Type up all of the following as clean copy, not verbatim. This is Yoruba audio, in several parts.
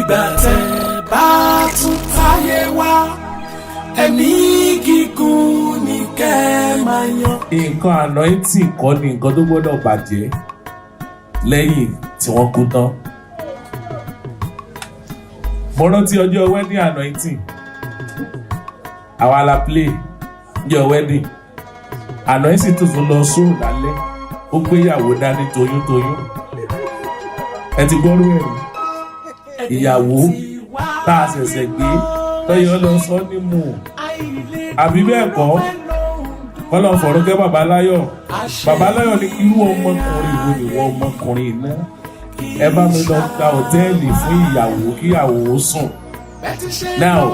nígbà tẹ́ bá tún táyé wá ẹ̀mí gígùn ní kẹ́ máa yan. Nǹkan anointing kọ́ ni nǹkan tó gbọ́dọ̀ bàjẹ́ lẹ́yìn tí wọ́n kú tán. Mo rántí ọjọ́ wedding anointing. Àwa la play ọjọ́ wedding. Anointing tuntun lọ sóòrùn lálẹ́. Ó gbéyàwó dání toyúntoyún. Ẹ ti gbọ́rú ẹ̀rí. Ìyàwó tá a ṣẹ̀ṣẹ̀ gbé tọ́yọ́ lọ sọ ní mú. Àbí bẹ́ẹ̀ kọ́ kọ́lọ̀ fọ̀rọ̀kẹ́ Babaláyọ̀. Babaláyọ̀ ní irú ọmọkùnrin ìwé ìwọ ọmọkùnrin náà. Ẹ bá mi lọ gba hòtẹ́ẹ̀lì fún ìyàwó kí ìyàwó sùn. Now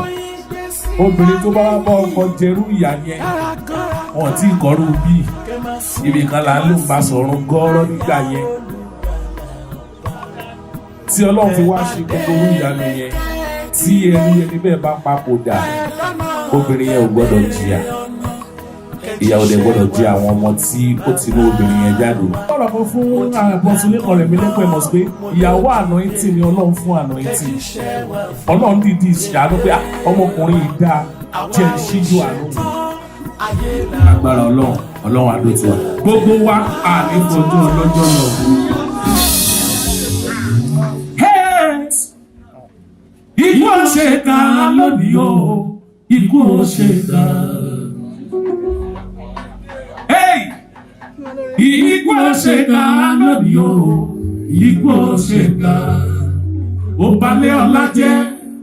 obìnrin tó bá wá bá ọkọ jẹrú ìyá yẹn wọn tí ìkọrú bí ibì kan là ń lò bá sọ̀rọ̀ gọ́ọ́rọ́ nígbà yẹn tí Ọlọ́run fi wá ṣe gbogbo ìyanu yẹn tí ẹni bẹ́ẹ̀ bá papòdà obìnrin yẹn ò gbọ́dọ̀ jìyà ìyàwó dẹ̀ gbọ́dọ̀ jẹ àwọn ọmọ tí ó ti ní obìnrin yẹn jáde. Ọ̀rọ̀ kan fún àpọ̀sílẹ̀ kan rẹ̀ mi lẹ́kọ̀ọ́ ẹ̀mọ̀ sí pé ìyàwó anointing ni Ọlọ́run fún anointing. Ọlọ́run dìdí ìṣàánú pé ọmọkùnrin yìí dáa jẹ́ ìṣíjú àánú mi. Agbára Ọlọ́run àdó tiwa. Gbogbo wa àní fojú ọlọ́jọ́ lọ. Ikú ò ṣe kan lónìí o, ikú ò ṣe kan. Ikú ò ṣe kan lónìí o, ikú ò ṣe kan. Ó balẹ̀ ọlá jẹ́,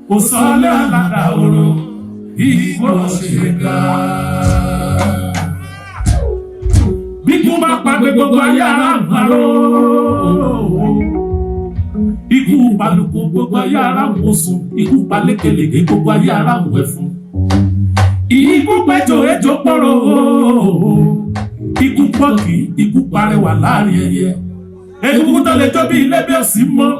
ó sọ́lẹ̀ ọ̀làdà oró, ikú ò ṣe kan. Bí kú bá pàdé gbogbo ayé ara ń haró. Ikú balùkù gbogbo ayé ara ń wosùn, ikú palékelèké gbogbo ayé ara ń wẹ̀ fún. Ikú pẹ́jọ ejò pọ̀rọ̀. Ikú pọ́kì, ikú parẹ́wà láàrin ẹyẹ. Egungun tó lè jó bí ilé bí òsì mọ́.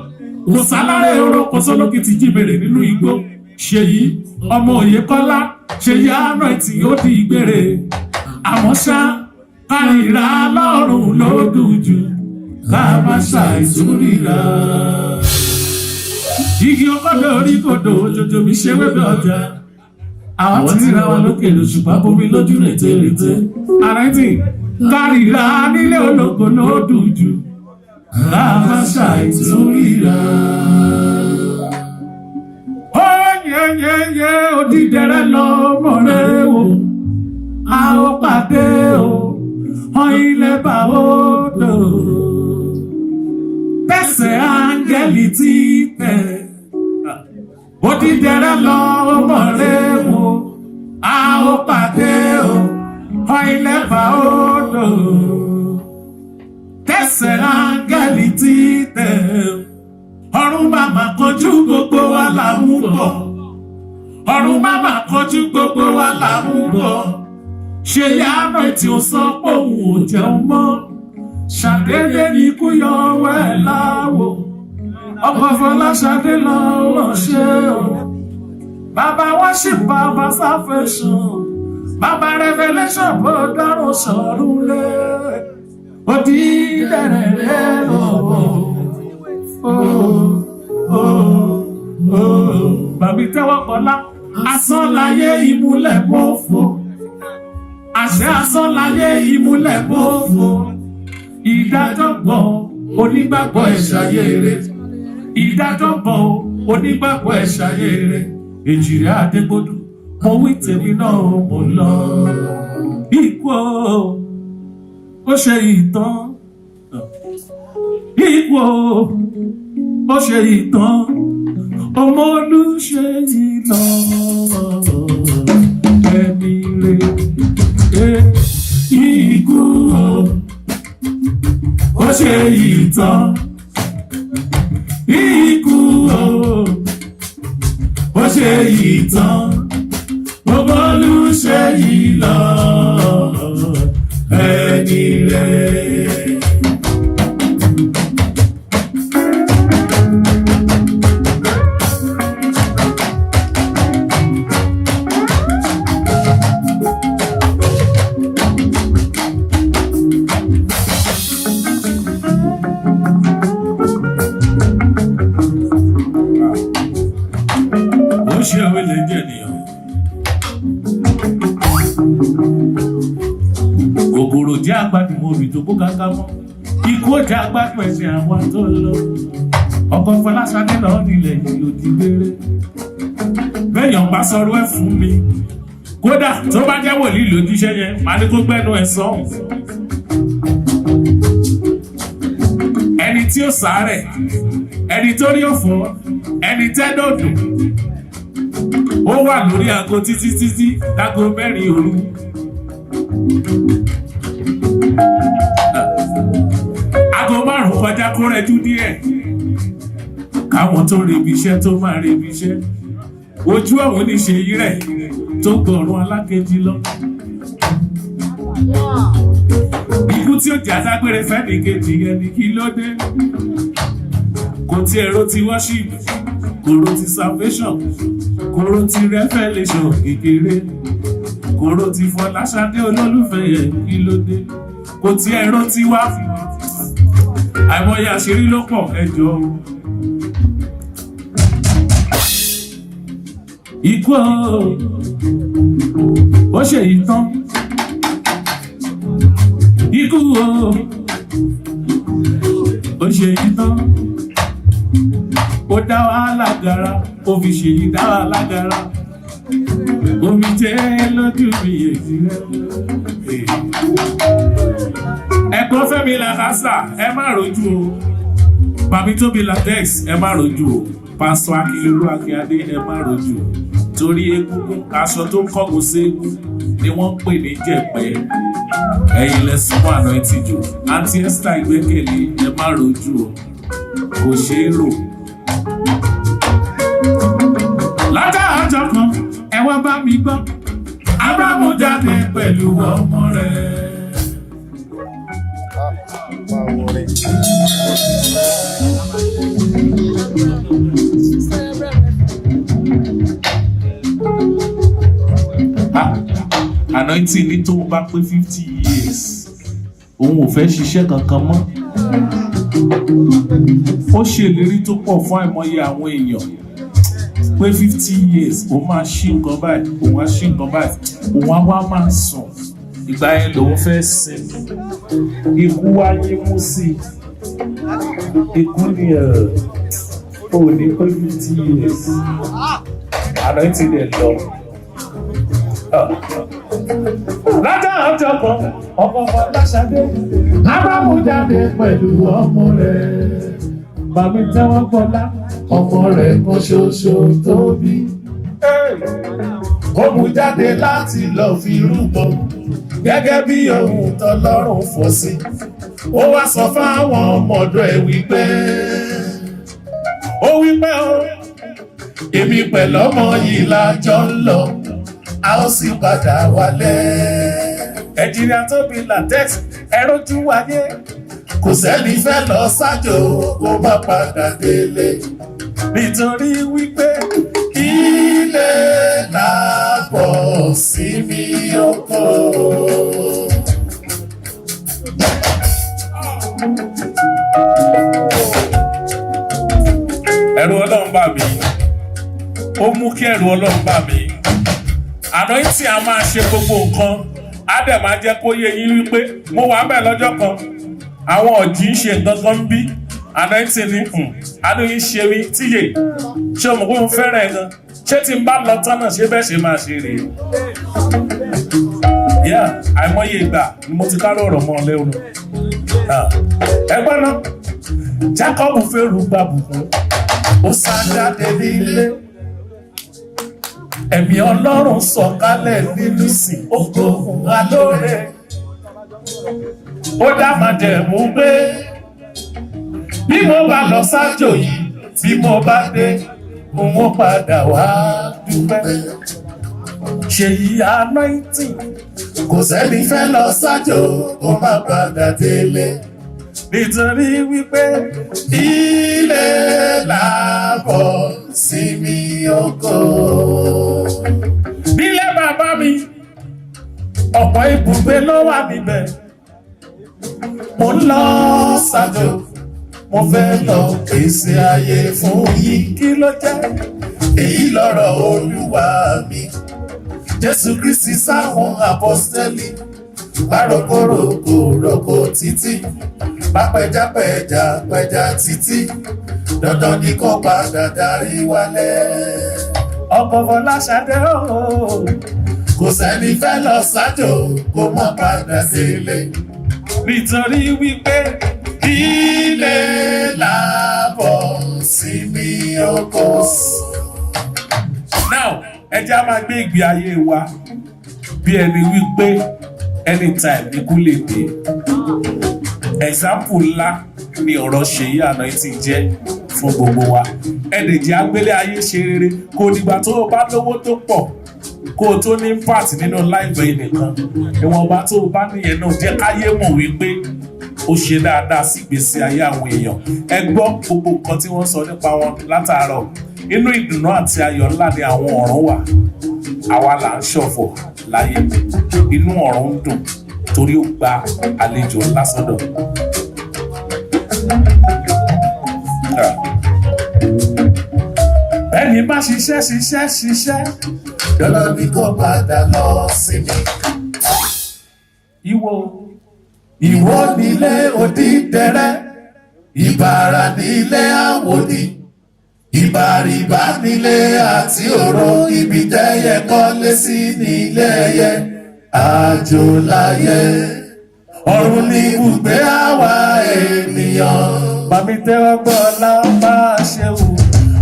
Kò sálárẹ̀ oró kò sólókì ti jíbèrè nínú igbó. Ṣèyí ọmọ Oyekola, Ṣèyí anointing ó di ìgbèrè. Àmọ́ ṣá, kárìíra lọ́rùn ló dùn jù. Ká má ṣàìsúríra. Igi ọkọ̀dọ̀ orí kòdò òjòjò mi ṣe wébẹ̀ ọjà. Àwọn tí ra wa lókè lóṣùpá bomi lójú rètérètè. Anointing kárìíra nílé ológo ló dùn jù. Ká má ṣàìsúríra. Ó yẹ odídẹrẹ́ lọ mọ̀rẹ́ o. A ó pàdé o. Ọ̀n ilẹ̀ bá ó dò. Tẹ̀sẹ̀ áńgẹ́lì tí tẹ̀. Odídẹrẹ́ lọ mọ̀rẹ́ o. A ó pàdé o. Ọ̀n ilẹ̀ bá ó dò. Tẹ̀sẹ̀ áńgẹ́lì tí tẹ̀. Ọ̀run màmá kọjú gbogbo wa là ń bọ̀. Ọ̀run màmá kọjú gbogbo wa là ń bọ̀. Ṣé yàrá tí ó sọ pé òun ò jẹun mọ́? Ṣàdédé ní ikú yọ ọwọ́ ẹ̀ láwo. Ọkọ̀ Fọláṣadé lọ́wọ́ ṣe o. Bàbá worship, bàbá salvation. Bàbá revelation bó dárò sọ̀rùn lé. Ó di dẹ̀rẹ̀rẹ̀ lọ́wọ́. Bàbí tẹ́wọ́ kọ́lá. Asán láyé ìmúlẹ̀ mọ́fọ́. Àṣẹ asán láyé ìmúlẹ̀ mọ́fọ́. Ìdájọ́ bọ̀ onígbàgbọ́ ẹ̀ṣayé rẹ̀. Ìdájọ́ bọ̀ onígbàgbọ́ ẹ̀ṣayé rẹ̀. Èjìrẹ́ Adegbodu, mo wí tèmi náà mo lọ. Ikú ó ṣe ìtàn. Ikú ó ṣe ìtàn. Ọmọ Olúṣèyí lọ. Ẹni rẹ̀ ikú ó ṣe ìtàn. Ikú ó ṣe ìtàn. Ọmọ Olúṣèyí lọ. Ẹni rẹ̀. òbí tó kó káká mọ́ ikú ọjà gbádùn ẹ̀sìn àwọn tó lọ ọkọ̀ Fọláṣadé náà nílẹ̀ yìí ò ti gbére bẹ́ẹ̀yàn bá sọ̀rọ̀ ẹ̀ fún mi kódà tó bá jẹ́ wòlíì lójúṣẹ́ yẹn màá ní kó gbẹ́nu ẹ̀ sọ́hùn ẹni tí ó sàárẹ̀ ẹni tó rí òfò ẹni tẹ́dọ̀dù ó wà lórí aago títí láago 4 òru aago 5 kọjá kó rẹjú díẹ̀ káwọn tó rebi iṣẹ́ tó máa rebi iṣẹ́ ojú àwọn oníṣèyí rẹ̀ tó gbọ̀rún alákejì lọ ikú tí ó jẹ́ adágbére fẹ́ni kejì ẹni kí ló dé kò tí ẹ̀rọ ti worship kò ro ti salvation kò ro ti revelation kékeré kò ro ti Fọláṣadé olólùfẹ́ yẹn kí ló dé kò tí ẹ̀rọ ti wá àìmọye àṣírí ló pọ̀ ẹjọ́ ikú ó ṣe yìí tán ikú ó ṣe yìí tán ó dá wàhálà gara ó fi ṣe yìí dá wàhálà gara omi jẹ́ lójú mi èjì rẹ̀ ẹ̀kọ́ Fẹ́mi Làkàsà ẹ má rojú o Bàbí Tóbi Latex ẹ má rojú o Pásítọ̀ Akílolú Akíadé ẹ má rojú o torí egungun aṣọ tó kọ́gùn ségun ni wọ́n ń pè ní jẹ̀pẹ́ ẹ̀yin lẹ́sùn wà náà ìtìjú àǹtí Esther Ìgbẹ́kẹ̀lé ẹ má rojú o kò ṣeé rò. Lọ́jọ́ ọjọ́ kan ẹ wá bá mi gbọ́ Ábúráhámù jáde pẹ̀lú ọmọ rẹ̀. Anointing ní tó bá pé 50 years òun ò fẹ́ ṣiṣẹ́ kankan mọ́ ó ṣèlérí tó pọ̀ fún àìmọye àwọn èèyàn pé 50 years òun máa ṣí nǹkan báyìí òun á ṣí nǹkan báyìí òun á wá máa sùn ìgbà yẹn lòun fẹ́ sinmi ikú wáyé mú sí ikú ní ò ní pé 50 years Anointing dẹ̀ lọ. Lọ́jọ́ ọjọ́ kan ọkọ̀ Fọláṣadé Ábúráhámù jáde pẹ̀lú ọmọ rẹ̀ Bàbí tẹ́wọ́ gbọ́lá ọmọ rẹ̀ kan ṣoṣo tó bí ó mú jáde láti lọ fi rúbọ gẹ́gẹ́ bí ohun tọ́lọ́run fọ̀ sí ó wá sọ fáwọn ọmọdé ẹ̀ wípé èmi pẹ̀lú ọmọ yìí lájọ ń lọ a ó sì padà wálé. Ẹ̀jìnlẹ̀ Tóbi Latex ẹ̀rọjú wáyé kò sẹ́ni fẹ́ lọ sájò kó má padà délé nítorí wípé ilé làbọ̀ sí mi oko. Ẹ̀rù Ọlọ́run bà mí ó mú kí ẹ̀rù Ọlọ́run bà mí. Anointing a máa ṣe gbogbo nǹkan á dẹ̀ máa jẹ́ kó yé yín wípé mo wà bẹ́ẹ̀ lọ́jọ́ kan àwọn ọ̀jì ń ṣe nǹkan kan bí Anointing ní adóyìn ṣe mí tíye ṣé o mọ̀ pé mo fẹ́ràn ẹ̀ gan ṣé tí n bá lọ tán náà ṣé bẹ́ẹ̀ ṣe máa ṣe rèé. Àìmọye ìgbà ni mo ti kárò ọ̀rọ̀ mọ́ ọ lẹ́nu. Ẹgbẹ́ náà Jacob fẹ́rù gbàbùkún ó sá jáde nílé. Ẹ̀mí Ọlọ́run sọ̀kalẹ̀ nínú ìsìn ògo alóore. Ó dá májẹ̀mú pé bí mo bá lọ sájò yìí bí mo bá dé mo padà wá dúpẹ́. Ṣèyí Anointing kò sẹ́ni fẹ́ lọ sájò kó má padà délé nítorí wípé ilé làbọ̀ sí mi oko. Nílé bàbá mi ọ̀pọ̀ ibùgbé ló wà níbẹ̀ mo ń lọ sájò mo fẹ́ lọ pèsè ayé fún yín kí ló jẹ́ èyí lọ́rọ̀ Olúwa mi Jésù Kristi sáwọn apọ́sítélì bárokóroko roko títí bá pẹjápẹjá pẹjá títí dandan ni kó padà darí wálé. ọkọ̀ Fọláṣadé ooo kò sẹ́ni fẹ́ lọ sájò kó má padà sílé nítorí wípé ilé làbọ̀ sí ní oko. Now ẹ jẹ́ á máa gbé ìgbé ayé wa bí ẹni wípé anytime ikú lè dé. Example ńlá ni ọ̀rọ̀ Ṣèyí Anointing jẹ́ fún gbogbo wa. Ẹnìjẹ́ agbélé ayé ṣe rere kò dìgbà tó o bá lówó tó pọ̀ kó o tó ní impact nínú láìpẹ́ nìkan. Ìwọ̀nba tó o bá níyẹn náà jẹ́ káyé mọ̀ wípé ó ṣe dáadáa sí ìgbésí ayé àwọn èèyàn. Ẹ gbọ́ gbogbo nǹkan tí wọ́n sọ nípa wọn látàárọ̀. Inú ìdùnnú àti ayọ̀ ńlá ni àwọn ọ̀run wà. Àwa là ń ṣọ̀fọ̀ láyé. Inú ọ̀run ń dùn torí ó gba àlejò ńlá sọ́dọ̀. Ẹni bá ṣiṣẹ́. Dandan ni kó padà lọ sinmi. Ìwọ nílé Odídẹrẹ́, Ìbàrà nílé Àwòdì, Ìbàrìbà nílé àti Òro, ibi tẹ́yẹ kọ́lé sí nílé ẹyẹ, àjò láyé, ọ̀run ní ibùgbé àwa ènìyàn. Bàmí tẹ́wọ́ gbọ́ lá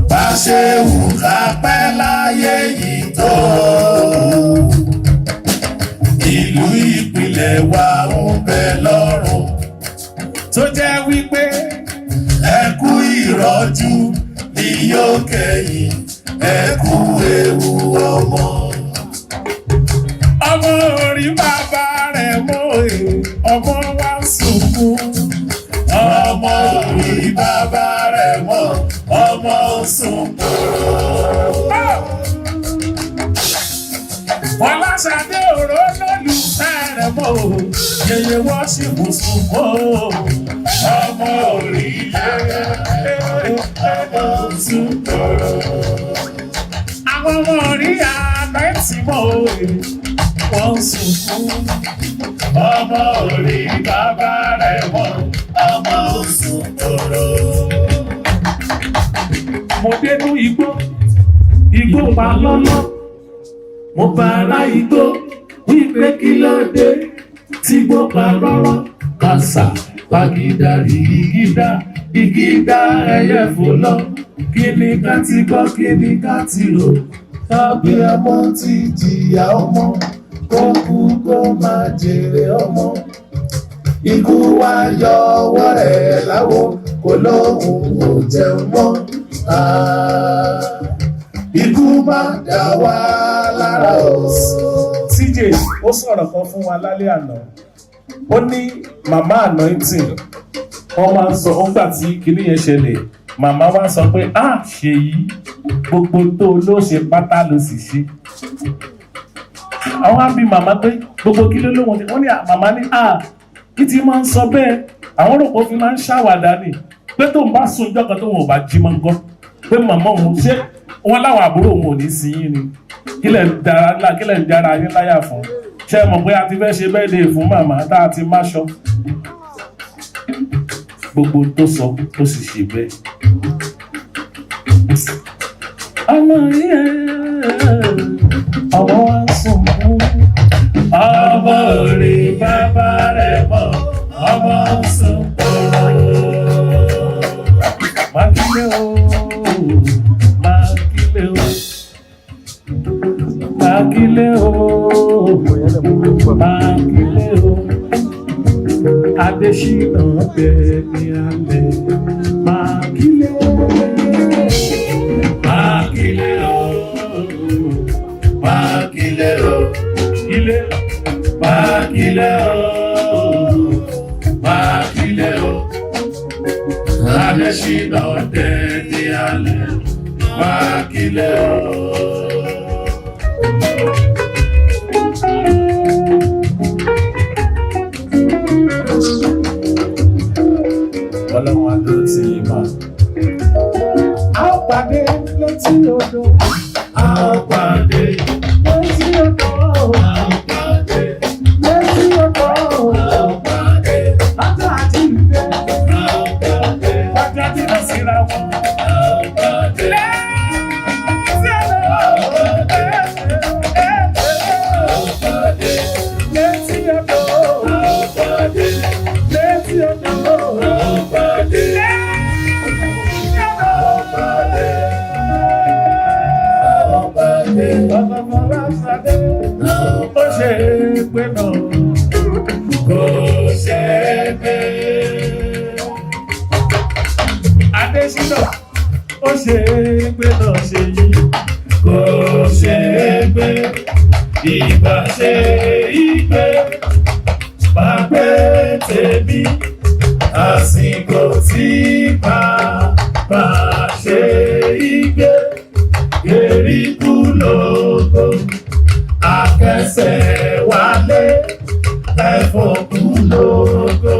bá ṣe wù ká pẹ́ láyé yìí tó. Ìlú ìpìlẹ̀ wa ń bẹ lọ́run tó jẹ́ wípé ẹkú ìrọ́jú ni yóò kẹ́yìn ẹkú ewu ọmọ. Ọmọ orí bàbá rẹ̀ mọ́ ọmọ wa sunkún. Ọmọ orí bàbá rẹ̀ mọ́ ọmọ sunkún. Fọláṣadé òró lólùfẹ́ rẹ̀ mọ́ yẹyẹ wọ́n sì mú sunkún. Ọmọ orí ọmọ sunkún. Àwọn ọmọ orí Anointing mọ́ wọ́n sunkún. Ọmọ orí bàbá rẹ̀ mọ́ ọmọ sunkún. Mo dénú igbó pa lọ́lọ́. Mo bá ará igbó wípé kí ló dé tí gbó pa rọ́rọ́. Kàsà pàgídà ìgídà ẹyẹ fò lọ. Kí ni ká ti gbọ́, kí ni ká ti rò? Tàbí ọmọ ti jìyà ọmọ, kó kú kó máa jèrè ọmọ. Ikú wa yọ ọwọ́ rẹ̀ láwo, kò lóhùn kò jẹun mọ́. Ikú máa dà wá lára o. TJ ó sọ̀rọ̀ kan fún wa lálẹ́ àná. Ó ní màmá Anointing wọ́n máa ń sọ ọ́gbà tí kinní yẹn ṣẹlẹ̀. Màmá wa sọ pé Ṣèyí gbogbo tó ló ṣe pátá ló sì ṣe. Àwọn á bí màmá pé gbogbo kí ló lóun wọ́n ní màmá ní kí ti máa ń sọ bẹ́ẹ̀. Àwọn rò pé ó fi máa ń ṣàwàdà ni pé tó ń bá sùn ọjọ́ kan tó wọn ò bá jí máa ń gọ́ pé màmá òun ṣé wọ́n láwọn àbúrò òun ò ní sí yín ni kí lẹ̀ ń dára yín láyà fún. Ṣé mọ̀ pé a ti fẹ́ ṣe birthday fún màmá tá a ti máṣọ. Gbogbo tó sọ tó sì ṣe bẹ́ẹ̀. Ọmọ yẹn ọmọ wa sùn fún. Ọmọ rí bàbá rẹ̀ mọ́ ọmọ sùn fún. Mákindé o, Mákindé o, Mákindé o, Mákindé o. Adéṣínà bẹ́ẹ̀ ni alẹ́. Mákindé o, Mákindé o, Mákindé o, ilé Mákindé o, Mákindé o. Adéṣínà bẹ́ẹ̀ ni alẹ́. Mákindé o. Ọlọ́run adó ti mọ̀. A ó pàdé létí odò. A ó pàdé létí odò. A ó pàdé létí odò. ṣe é gbé náà ṣe yìí kò ṣe é gbé ìgbà ṣe ìgbé pàgbé tèmi àsìkò tí bàbá ṣe ìgbé eríkú lóko akẹsẹ̀ wálé ẹ̀fọ́kú lóko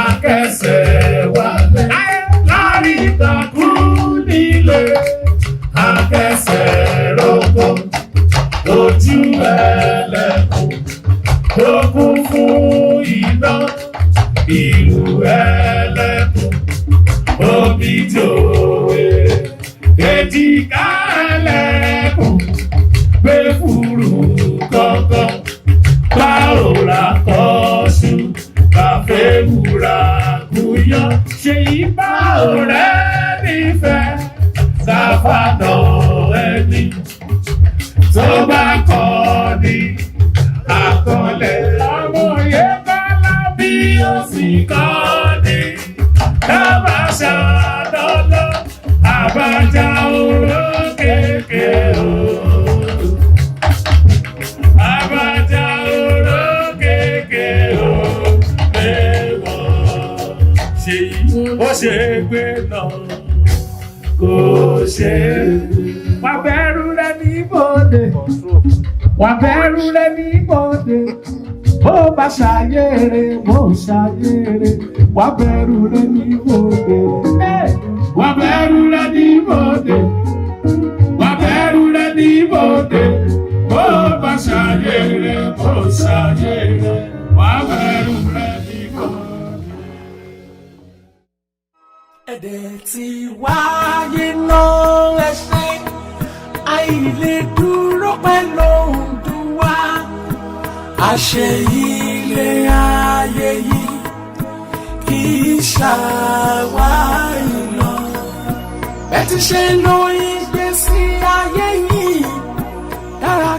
akẹsẹ̀ wálé lárí ìtàkù nílé akẹsẹ̀ roko ojú ẹlẹ́kùn tó kún fún iná ìlú ẹlẹ́kùn omi jòwè èjìká ẹlẹ́kùn gbé fúru kọ̀ọ̀kan bá òrà kọ́ṣù bá fẹ́ wúra gúnyán ṣe ìbá ọ̀rẹ́ nífẹ̀ẹ́ sáfàdọ̀ ẹni tó bá kọ́ ni àkọlẹ̀ ọmọ Oyekola bí ó sì kọ́ ni dábàá ṣàdọ́lọ́ àbájá oró kéèké o. Àbájá oró kéèké o. Mẹ́wọ̀ ṣe yìí ó ṣe gbé náà kò ṣe wà bẹ̀rù rẹ̀ ní ibodè wà bẹ̀rù rẹ̀ ní ibodè bó bá ṣàyèrè bó ṣàyèrè wà bẹ̀rù rẹ̀ ní ibodè wà bẹ̀rù rẹ̀ ní ibodè wà bẹ̀rù rẹ̀ ní ibodè bó bá ṣàyèrè bó ṣàyèrè wà bẹ̀rù rẹ̀ ní ibodè. Ẹ̀dẹ̀ tí wáyé náà ẹsẹ̀ àìlè dúró pẹ̀lú òǹdùn wa àṣẹ ilé ayé yìí kì í ṣàwárí lọ bẹ́ẹ̀ ti ṣe lo ìgbésí ayé yìí dára